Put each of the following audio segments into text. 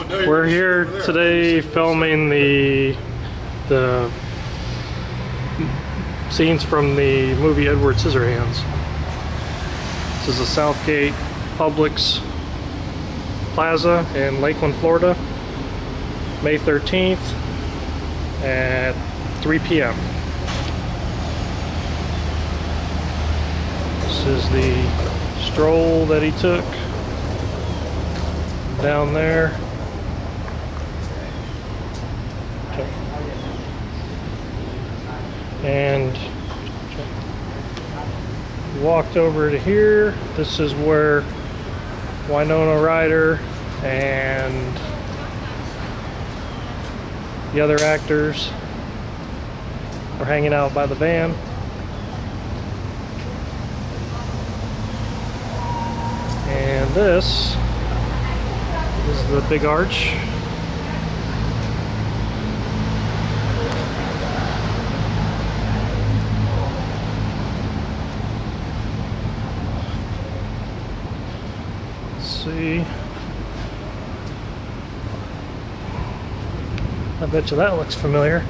We're here today filming the scenes from the movie Edward Scissorhands. This is the Southgate Publix Plaza in Lakeland, Florida, May 13th at 3 p.m. This is the stroll that he took down there. And walked over to here. This is where Winona Ryder and the other actors are hanging out by the van. And this is the big arch. See, I bet you that looks familiar.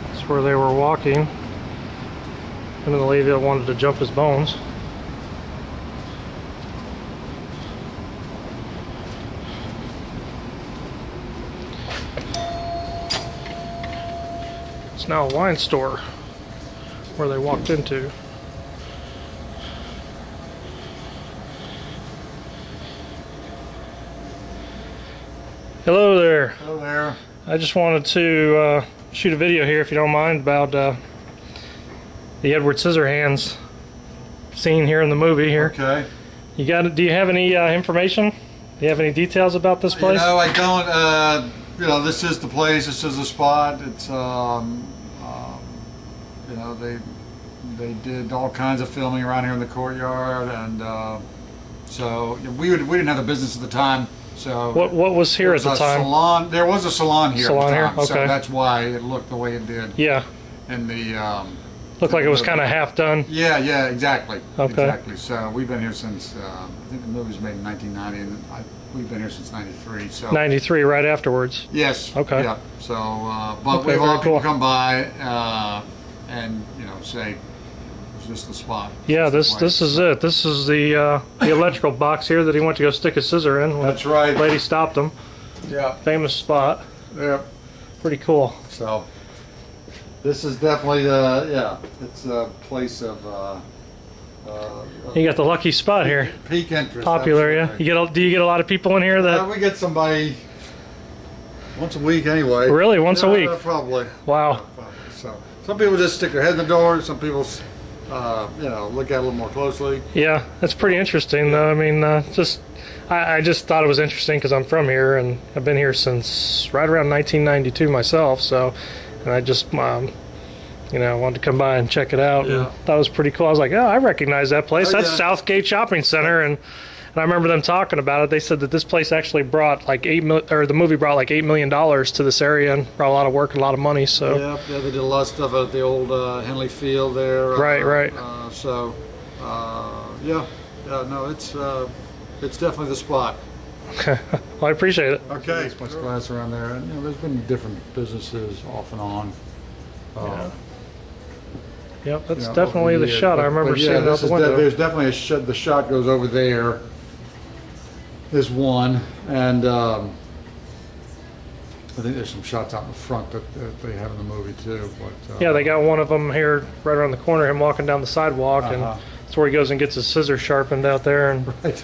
That's where they were walking, and the lady that wanted to jump his bones. It's now a wine store where they walked into. Hello there. Hello there. I just wanted to shoot a video here, if you don't mind, about the Edward Scissorhands scene here in the movie here. Okay. You got? Do you have any information? Do you have any details about this place? You know, I don't. You know, this is the place. This is the spot. It's you know, they did all kinds of filming around here in the courtyard, and so we didn't have the business at the time. So what was here at the time? Salon. There was a salon here. Salon at the time, here. Okay. So that's why it looked the way it did. Yeah. And the looked like it was kind of half done. Yeah. Yeah. Exactly. Okay. Exactly. So we've been here since I think the movie was made in 1990, and we've been here since '93. So 93, right afterwards. Yes. Okay. Yeah. So, but okay, we've had people cool. come by and say, "Is this the spot?" Yeah, this is it. This is the electrical box here that he went to go stick his scissor in. When That's right. The lady stopped him. Yeah. Famous spot. Yeah. Pretty cool. So this is definitely it's a place of you got the lucky spot here. Peak interest. Popular, absolutely. yeah. Do you get a lot of people in here that? We get somebody once a week anyway. Really, once a week? Probably. Wow. Probably. So some people just stick their head in the door. Some people, you know, look at it a little more closely. Yeah, that's pretty interesting, though. I mean, I just thought it was interesting because I'm from here and I've been here since right around 1992 myself. So, and I just you know, wanted to come by and check it out. Yeah. And that was pretty cool. I was like, oh, I recognize that place. Oh, That's yeah. Southgate Shopping Center, and I remember them talking about it. They said that this place actually brought like the movie brought like $8 million to this area and brought a lot of work and a lot of money. So yeah, they did a lot of stuff at the old Henley Field there. Right, right. So yeah, no, it's definitely the spot. well, I appreciate it. Okay, there's much glass around there, and you know, there's been different businesses off and on. Yeah. Yep, that's you know, definitely the shot. I remember seeing it out the window. There's definitely a shot. The shot goes over there. There's one, and I think there's some shots out in the front that they have in the movie too. But yeah, they got one of them here right around the corner. Him walking down the sidewalk, and that's where he goes and gets his scissors sharpened out there. And right.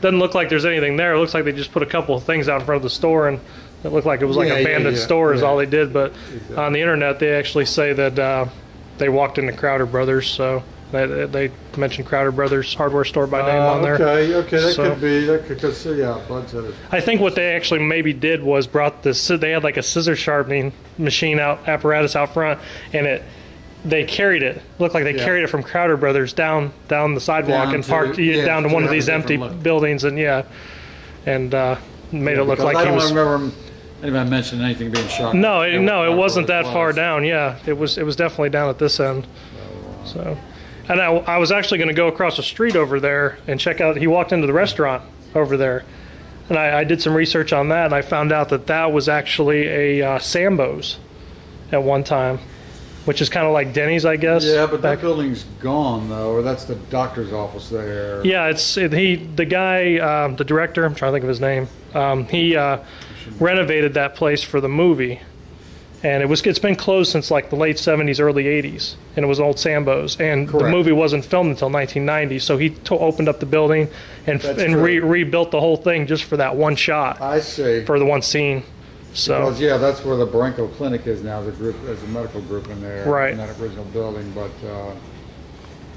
doesn't look like there's anything there. It looks like they just put a couple of things out in front of the store, and it looked like it was like an abandoned store is all they did. But exactly. On the internet, they actually say that they walked into Crowder Brothers, so they mentioned Crowder Brothers hardware store by name on there. Okay, that could be. That could, cause, yeah, Bud said it. I think what they actually maybe did was brought this. They had like a scissor sharpening machine apparatus out front, and they carried it. Looked like they carried it from Crowder Brothers down the sidewalk and parked down to one of these empty buildings, and made it look like he was. I don't remember anybody mentioned anything being shot. No, it wasn't that far down. Yeah, it was definitely down at this end. So, And I was actually going to go across the street over there and check out. He walked into the restaurant over there, and I did some research on that, and I found out that that was actually a Sambo's at one time, which is kind of like Denny's, I guess. Yeah, but that building's gone though, or that's the doctor's office there. Yeah, the guy, the director. I'm trying to think of his name. He renovated that place for the movie, and it's been closed since like the late 70s, early 80s, and it was old Sambo's, and Correct. The movie wasn't filmed until 1990. So he opened up the building and rebuilt the whole thing just for that one shot. I see. For the one scene. So because, yeah, that's where the Branco Clinic is now. There's a medical group in there, right, in that original building. But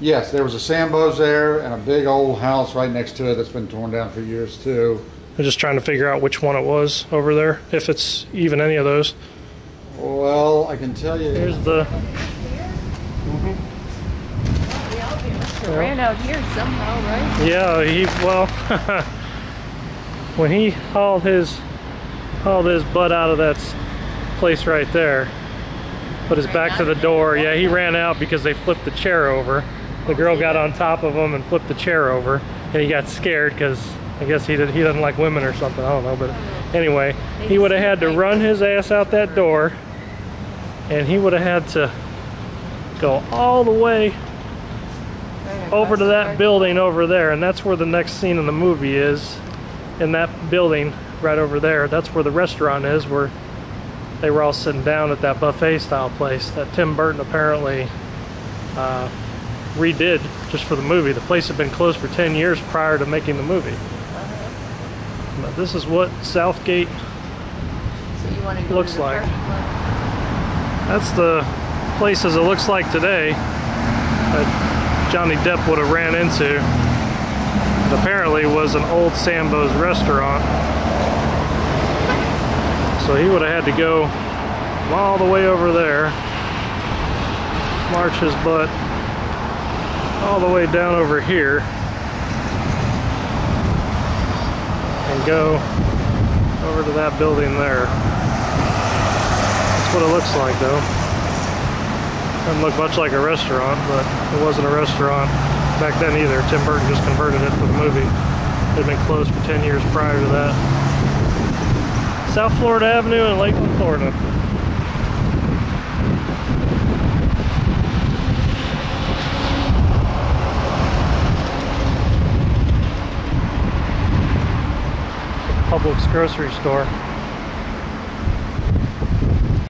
yes, there was a Sambo's there and a big old house right next to it that's been torn down for years too. I'm just trying to figure out which one it was over there, if it's even any of those. Well, I can tell you. Here's the. It ran out here somehow, right? Yeah, when he hauled his butt out of that place right there, put his back to the door. Yeah, he ran out because they flipped the chair over. The girl got on top of him and flipped the chair over, and he got scared because I guess he doesn't like women or something. I don't know, but anyway, he would have had to run his ass out that door, and he would have had to go all the way over to that building over there, and that's where the next scene in the movie is. In that building right over there, that's where the restaurant is, where they were all sitting down at that buffet style place that Tim Burton apparently redid just for the movie. The place had been closed for 10 years prior to making the movie. But this is what Southgate looks like. That's the place as it looks like today that Johnny Depp would have ran into. It apparently was an old Sambo's restaurant. So he would have had to go all the way over there, march his butt all the way down over here, and go over to that building there. That's what it looks like though. Doesn't look much like a restaurant, but it wasn't a restaurant back then either. Tim Burton just converted it for the movie. It had been closed for 10 years prior to that. South Florida Avenue in Lakeland, Florida. Publix grocery store.